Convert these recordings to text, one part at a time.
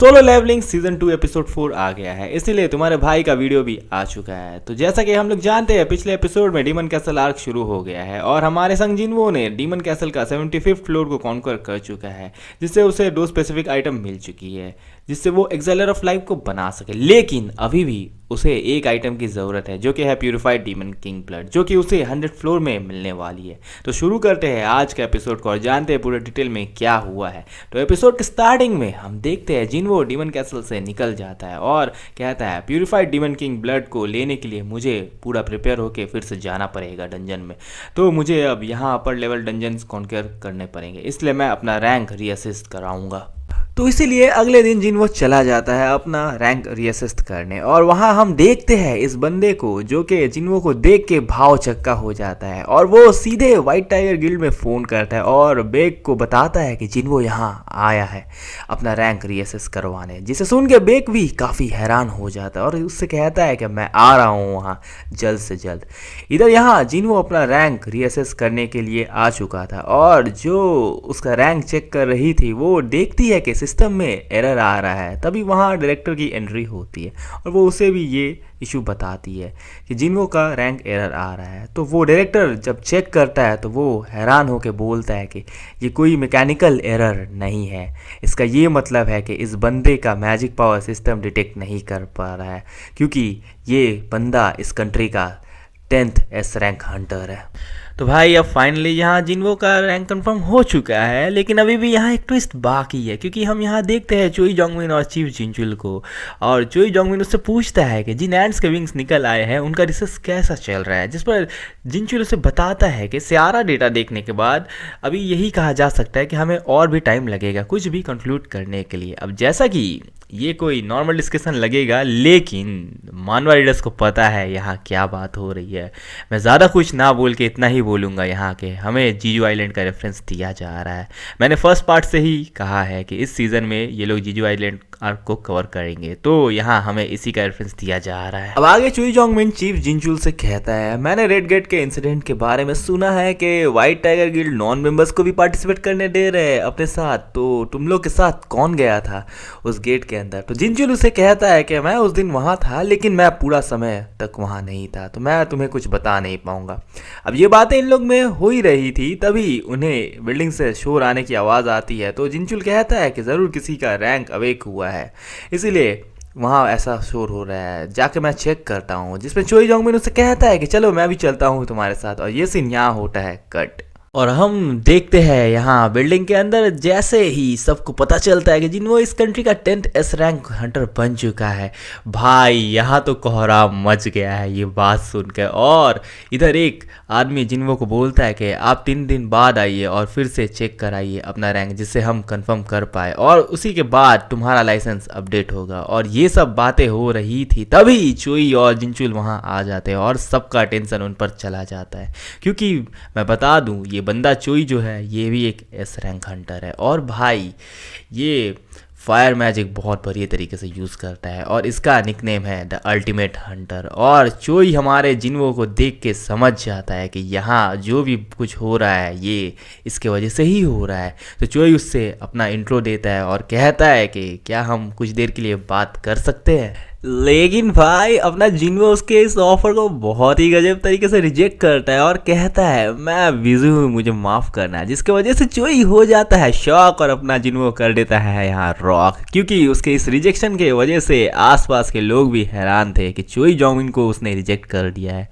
Solo levelling season 2 episode 4 आ गया है, इसीलिए तुम्हारे भाई का वीडियो भी आ चुका है। तो जैसा कि हम लोग जानते हैं, पिछले एपिसोड में डीमन कैसल आर्क शुरू हो गया है और हमारे संग जिनवो ने डीमन कैसल का 75th फ्लोर को कॉन्कर कर चुका है, जिससे उसे 2 स्पेसिफिक आइटम मिल चुकी है जिससे वो एक्सेलर ऑफ लाइफ को बना सके। लेकिन अभी भी उसे एक आइटम की ज़रूरत है जो कि है प्यूरिफाइड डीमन किंग ब्लड, जो कि उसे 100 फ्लोर में मिलने वाली है। तो शुरू करते हैं आज के एपिसोड को और जानते हैं पूरे डिटेल में क्या हुआ है। तो एपिसोड के स्टार्टिंग में हम देखते हैं जिनवो डीमन कैसल से निकल जाता है और कहता है प्यूरिफाइड डीमन किंग ब्लड को लेने के लिए मुझे पूरा प्रिपेयर होकर फिर से जाना पड़ेगा डंजन में। तो मुझे अब यहाँ अपर लेवल डंजन कॉन्कर करने पड़ेंगे, इसलिए मैं अपना रैंक रीअसेस कराऊंगा। तो इसीलिए अगले दिन जिनवो चला जाता है अपना रैंक रीअसेस करने और वहाँ हम देखते हैं इस बंदे को जो कि जिनवो को देख के भाव चक्का हो जाता है और वो सीधे वाइट टाइगर गिल्ड में फ़ोन करता है और बेक को बताता है कि जिनवो यहाँ आया है अपना रैंक रीअसेस करवाने, जिसे सुन के बेक भी काफ़ी हैरान हो जाता है और उससे कहता है कि मैं आ रहा हूँ वहाँ जल्द से जल्द। इधर यहाँ जिनवो अपना रैंक रीअसेस करने के लिए आ चुका था और जो उसका रैंक चेक कर रही थी वो देखती है कि सिस्टम में एरर आ रहा है। तभी वहाँ डायरेक्टर की एंट्री होती है और वो उसे भी ये इशू बताती है कि जिनवो का रैंक एरर आ रहा है। तो वो डायरेक्टर जब चेक करता है तो वो हैरान होकर बोलता है कि ये कोई मैकेनिकल एरर नहीं है, इसका ये मतलब है कि इस बंदे का मैजिक पावर सिस्टम डिटेक्ट नहीं कर पा रहा है क्योंकि ये बंदा इस कंट्री का 10th एस रैंक हंटर है। तो भाई अब फाइनली यहाँ जिनवो का रैंक कंफर्म हो चुका है, लेकिन अभी भी यहाँ एक ट्विस्ट बाकी है क्योंकि हम यहाँ देखते हैं चोई जोंगमिन और चीफ जिनचुल को और चोई जोंगमिन उससे पूछता है कि जिन एंड्स के विंग्स निकल आए हैं उनका रिसर्च कैसा चल रहा है, जिस पर जिनचुल उसे बताता है कि सारा डेटा देखने के बाद अभी यही कहा जा सकता है कि हमें और भी टाइम लगेगा कुछ भी कंक्लूड करने के लिए। अब जैसा कि ये कोई नॉर्मल डिस्कशन लगेगा, लेकिन मानवा रीडर्स को पता है यहाँ क्या बात हो रही है। मैं ज़्यादा कुछ ना बोल के इतना ही बोलूँगा यहाँ के हमें जीजू आइलैंड का रेफरेंस दिया जा रहा है। मैंने फर्स्ट पार्ट से ही कहा है कि इस सीज़न में ये लोग जीजू आइलैंड आर्क को कवर करेंगे, तो यहाँ हमें इसी का रेफरेंस दिया जा रहा है। अब आगे चुई जोंगमिन चीफ जिनचुल से कहता है मैंने रेड गेट के इंसिडेंट के बारे में सुना है कि white tiger guild non members को भी पार्टिसिपेट करने दे रहे हैं अपने साथ, तो तुम लोग के साथ कौन गया था उस गेट के अंदर? तो जिनचुल उसे कहता है कि मैं उस दिन वहाँ था लेकिन मैं पूरा समय तक वहाँ नहीं था, तो मैं तुम्हें कुछ बता नहीं पाऊंगा। अब ये बातें इन लोग में हो ही रही थी, तभी उन्हें बिल्डिंग से शोर आने की आवाज़ आती है। तो जिनचुल कहता है कि ज़रूर किसी का रैंक अवेक हुआ है, इसीलिए वहाँ ऐसा शोर हो रहा है, जाके मैं चेक करता हूँ। जिसमें चोई जोंगमिन उससे कहता है कि चलो मैं भी चलता हूँ तुम्हारे साथ, और ये सीन यहाँ होता है कट। और हम देखते हैं यहाँ बिल्डिंग के अंदर जैसे ही सबको पता चलता है कि जिनवो इस कंट्री का 10th एस रैंक हंटर बन चुका है, भाई यहाँ तो कोहराम मच गया है ये बात सुनकर। और इधर एक आदमी जिनवो को बोलता है कि आप 3 दिन बाद आइए और फिर से चेक कराइए अपना रैंक, जिससे हम कंफर्म कर पाए और उसी के बाद तुम्हारा लाइसेंस अपडेट होगा। और ये सब बातें हो रही थी, तभी चोई और जिनचुल वहाँ आ जाते हैं और सबका टेंशन उन पर चला जाता है क्योंकि मैं बता दूँ ये बंदा चोई जो है ये भी एक एस रैंक हंटर है और भाई ये फायर मैजिक बहुत बढ़िया तरीके से यूज़ करता है और इसका निकनेम है द अल्टीमेट हंटर। और चोई हमारे जिनवो को देख के समझ जाता है कि यहाँ जो भी कुछ हो रहा है ये इसके वजह से ही हो रहा है। तो चोई उससे अपना इंट्रो देता है और कहता है कि क्या हम कुछ देर के लिए बात कर सकते हैं। लेकिन भाई अपना जिनवो उसके इस ऑफर को बहुत ही गजब तरीके से रिजेक्ट करता है और कहता है मैं बिजी हूँ, मुझे माफ़ करना है, जिसकी वजह से चोई हो जाता है शॉक और अपना जिनवो कर देता है यहाँ रॉक, क्योंकि उसके इस रिजेक्शन के वजह से आसपास के लोग भी हैरान थे कि चोई जोंगमिन को उसने रिजेक्ट कर दिया है।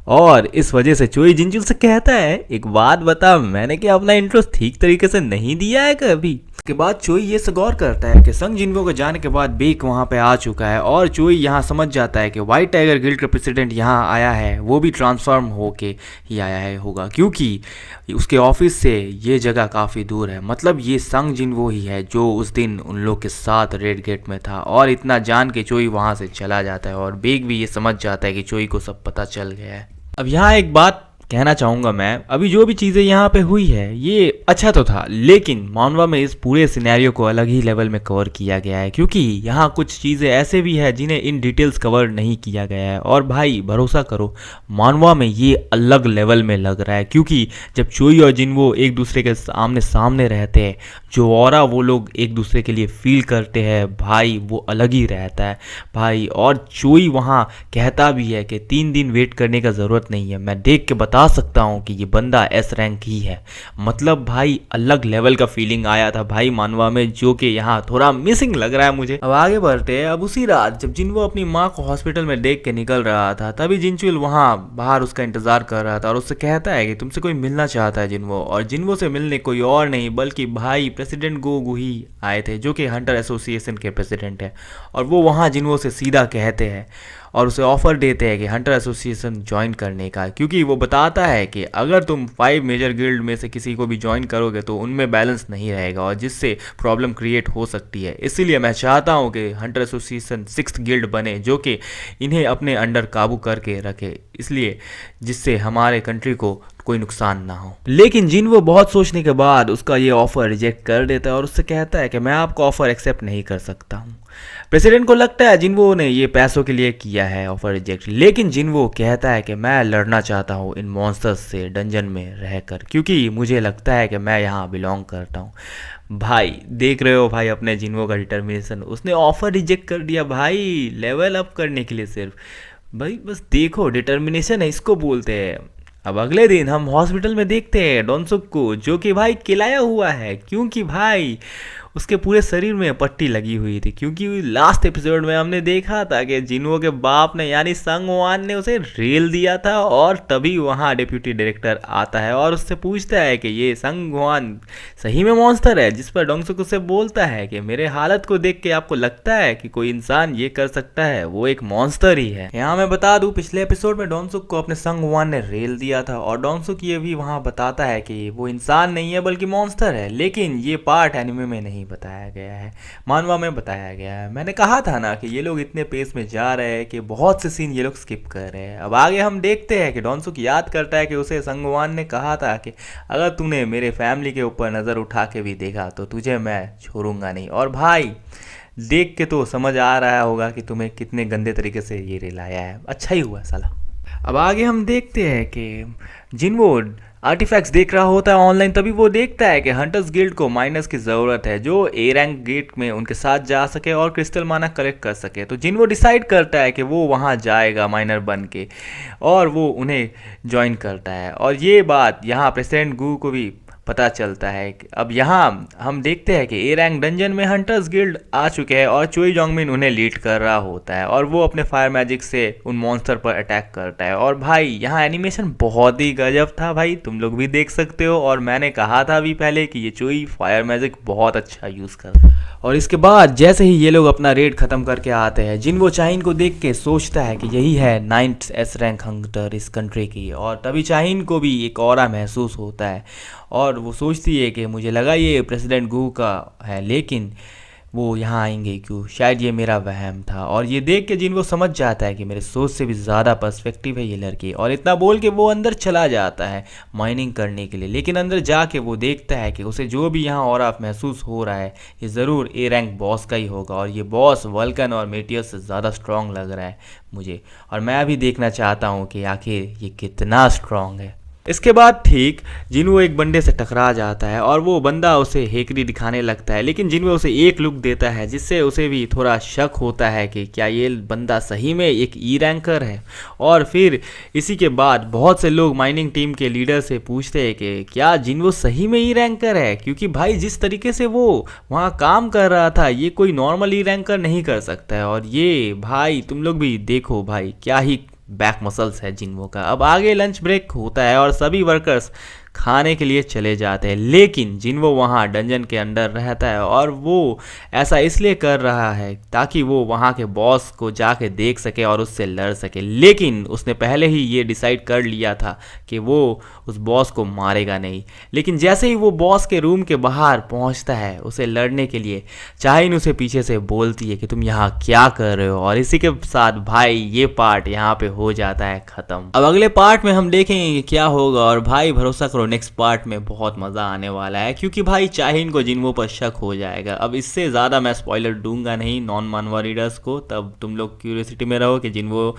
और इस वजह से चोई जिनचुल से कहता है एक बात बता, मैंने क्या अपना इंट्रो ठीक तरीके से नहीं दिया है कभी? के बाद चोई ये गौर करता है कि संग जिनवो के जाने के बाद बेक वहाँ पे आ चुका है और चोई यहाँ समझ जाता है कि वाइट टाइगर गिल्ड का प्रेसिडेंट यहाँ आया है, वो भी ट्रांसफॉर्म होके ही आया है होगा क्योंकि उसके ऑफिस से ये जगह काफ़ी दूर है। मतलब ये संग जिनवो ही है जो उस दिन उन लोग के साथ रेड गेट में था। और इतना जान के चोई वहाँ से चला जाता है और बेक भी ये समझ जाता है कि चोई को सब पता चल गया है। अब यहाँ एक बात कहना चाहूँगा मैं, अभी जो भी चीज़ें यहाँ पे हुई है ये अच्छा तो था, लेकिन मानवा में इस पूरे सिनेरियो को अलग ही लेवल में कवर किया गया है, क्योंकि यहाँ कुछ चीज़ें ऐसे भी है जिन्हें इन डिटेल्स कवर नहीं किया गया है। और भाई भरोसा करो, मानवा में ये अलग लेवल में लग रहा है, क्योंकि जब चोई और जिन्वो एक दूसरे के सामने सामने रहते हैं, जो ऑरा वो लोग एक दूसरे के लिए फील करते हैं भाई, वो अलग ही रहता है भाई। और चोई वहाँ कहता भी है कि 3 दिन वेट करने का ज़रूरत नहीं है, मैं देख के बता सकता हूँ कि ये बंदा एस रैंक ही है। मतलब भाई अलग लेवल का फीलिंग आया था भाई मानवा में, जो कि यहाँ थोड़ा मिसिंग लग रहा है मुझे। अब आगे बढ़ते हैं। अब उसी रात जब जिन्वो अपनी माँ को हॉस्पिटल में देख के निकल रहा था, तभी जिनचुल वहाँ बाहर उसका इंतजार कर रहा था और उससे कहता है कि तुमसे कोई मिलना चाहता है जिन्वो। और जिन्वो से मिलने कोई और नहीं बल्कि भाई प्रेसिडेंट गो गुही आए थे, जो कि हंटर एसोसिएशन के प्रेसिडेंट है। और वो वहाँ जिन्वो से सीधा कहते हैं और उसे ऑफ़र देते हैं कि हंटर एसोसिएशन ज्वाइन करने का, क्योंकि वो बताता है कि अगर तुम 5 मेजर गिल्ड में से किसी को भी ज्वाइन करोगे तो उनमें बैलेंस नहीं रहेगा और जिससे प्रॉब्लम क्रिएट हो सकती है। इसीलिए मैं चाहता हूँ कि हंटर एसोसिएशन 6th गिल्ड बने, जो कि इन्हें अपने अंडर काबू करके रखे, इसलिए जिससे हमारे कंट्री को कोई नुकसान ना हो। लेकिन जिन्वो बहुत सोचने के बाद उसका ये ऑफ़र रिजेक्ट कर देता है और उससे कहता है कि मैं आपका ऑफ़र एक्सेप्ट नहीं कर सकता हूँ। प्रेसिडेंट को लगता है जिन्वो ने ये पैसों के लिए किया है ऑफर रिजेक्ट, लेकिन जिन्वो कहता है कि मैं लड़ना चाहता हूँ इन मॉन्स्टर्स से डंजन में रहकर, क्योंकि मुझे लगता है कि मैं यहाँ बिलोंग करता हूँ। भाई देख रहे हो भाई अपने जिन्वो का डिटर्मिनेशन, उसने ऑफर रिजेक्ट कर दिया भाई लेवल अप करने के लिए सिर्फ। भाई बस देखो डिटर्मिनेशन है, इसको बोलते हैं। अब अगले दिन हम हॉस्पिटल में देखते हैं डोनसुक को, जो कि भाई किलाया हुआ है, क्योंकि भाई उसके पूरे शरीर में पट्टी लगी हुई थी, क्योंकि लास्ट एपिसोड में हमने देखा था कि जिन्वो के बाप ने यानी संगवान ने उसे रेल दिया था। और तभी वहाँ डिप्यूटी डायरेक्टर आता है और उससे पूछता है कि ये संगवान सही में मॉन्स्टर है, जिस पर डोंगसुक उसे बोलता है कि मेरे हालत को देख के आपको लगता है कि कोई इंसान ये कर सकता है, वो एक मॉन्स्टर ही है। यहाँ मैं बता दूं पिछले एपिसोड में डोंगसुक को अपने संगवान ने रेल दिया था और डोंगसुक ये भी वहाँ बताता है कि वो इंसान नहीं है बल्कि मॉन्स्टर है, लेकिन ये पार्ट एनिमे में नहीं बताया गया है, मानवा में बताया गया है। मैंने कहा था ना कि ये लोग इतने पेस में जा रहे हैं कि बहुत से सीन ये लोग स्किप कर रहे हैं। अब आगे हम देखते हैं कि डोंसुक याद करता है कि उसे संगवान ने कहा था कि अगर तूने मेरे फैमिली के ऊपर नज़र उठा के भी देखा तो तुझे मैं छोड़ूंगा नहीं। और भाई देख के तो समझ आ रहा होगा कि तुम्हें कितने गंदे तरीके से ये रिलाया है, अच्छा ही हुआ साला। अब आगे हम देखते हैं कि जिन्वो आर्टिफैक्ट्स देख रहा होता है ऑनलाइन, तभी वो देखता है कि हंटर्स गिल्ड को माइनस की ज़रूरत है जो ए रैंक गेट में उनके साथ जा सके और क्रिस्टल माना कलेक्ट कर सके। तो जिन्वो डिसाइड करता है कि वो वहाँ जाएगा माइनर बन के और वो उन्हें ज्वाइन करता है। और ये बात यहाँ प्रेसिडेंट गू को भी पता चलता है। अब यहाँ हम देखते हैं कि ए रैंक डंजन में हंटर्स गिल्ड आ चुके हैं और चोई जोंगमिन उन्हें लीड कर रहा होता है और वो अपने फायर मैजिक से उन मॉन्स्टर पर अटैक करता है। और भाई यहाँ एनिमेशन बहुत ही गजब था भाई, तुम लोग भी देख सकते हो। और मैंने कहा था अभी पहले कि ये चोई फायर मैजिक बहुत अच्छा यूज़ करता है। और इसके बाद जैसे ही ये लोग अपना रेड ख़त्म करके आते हैं, जिन्वो चाहिन को देख के सोचता है कि यही है 9th एस रैंक हंटर इस कंट्री की। और तभी चाहिन को भी एक ऑरा महसूस होता है और वो सोचती है कि मुझे लगा ये प्रेसिडेंट गू का है, लेकिन वो यहाँ आएंगे क्यों, शायद ये मेरा वहम था। और ये देख के जिन्वो समझ जाता है कि मेरे सोच से भी ज़्यादा पर्सपेक्टिव है ये लड़की, और इतना बोल के वो अंदर चला जाता है माइनिंग करने के लिए। लेकिन अंदर जाके वो देखता है कि उसे जो भी यहाँ और महसूस हो रहा है ये ज़रूर ए रैंक बॉस का ही होगा, और ये बॉस वल्कन और मेटियस से ज़्यादा स्ट्रॉन्ग लग रहा है मुझे, और मैं भी देखना चाहता हूँ कि आखिर ये कितना स्ट्रॉन्ग है। इसके बाद ठीक जिन्वो एक बंदे से टकरा जाता है और वो बंदा उसे हेकड़ी दिखाने लगता है, लेकिन जिन्वो उसे एक लुक देता है जिससे उसे भी थोड़ा शक होता है कि क्या ये बंदा सही में एक ई रैंकर है। और फिर इसी के बाद बहुत से लोग माइनिंग टीम के लीडर से पूछते हैं कि क्या जिन्वो सही में ई रैंकर है, क्योंकि भाई जिस तरीके से वो वहाँ काम कर रहा था ये कोई नॉर्मल ई रैंकर नहीं कर सकता है। और ये भाई तुम लोग भी देखो भाई क्या ही बैक मसल्स है जिन्वो का। अब आगे लंच ब्रेक होता है और सभी वर्कर्स खाने के लिए चले जाते हैं, लेकिन जिन्वो वहाँ डंजन के अंदर रहता है और वो ऐसा इसलिए कर रहा है ताकि वो वहाँ के बॉस को जाके देख सके और उससे लड़ सके। लेकिन उसने पहले ही ये डिसाइड कर लिया था कि वो उस बॉस को मारेगा नहीं। लेकिन जैसे ही वो बॉस के रूम के बाहर पहुँचता है उसे लड़ने के लिए, चाहिन उसे पीछे से बोलती है कि तुम यहाँ क्या कर रहे हो। और इसी के साथ भाई ये पार्ट यहाँ पे हो जाता है ख़त्म। अब अगले पार्ट में हम देखेंगे कि क्या होगा। और भाई भरोसा करो नेक्स्ट पार्ट में बहुत मज़ा आने वाला है, क्योंकि भाई चाहिन को जिन्वो पर शक हो जाएगा। अब इससे ज़्यादा मैं स्पॉइलर दूंगा नहीं नॉन मानवा रीडर्स को, तब तुम लोग क्यूरियोसिटी में रहो कि जिन्वो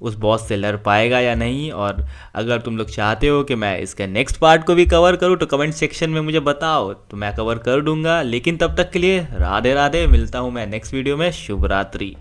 उस बॉस से लड़ पाएगा या नहीं। और अगर तुम लोग चाहते हो कि मैं इसके नेक्स्ट पार्ट को भी कवर करूँ तो कमेंट सेक्शन में मुझे बताओ, तो मैं कवर कर दूंगा। लेकिन तब तक के लिए राधे राधे, मिलता हूँ मैं नेक्स्ट वीडियो में। शुभ रात्रि।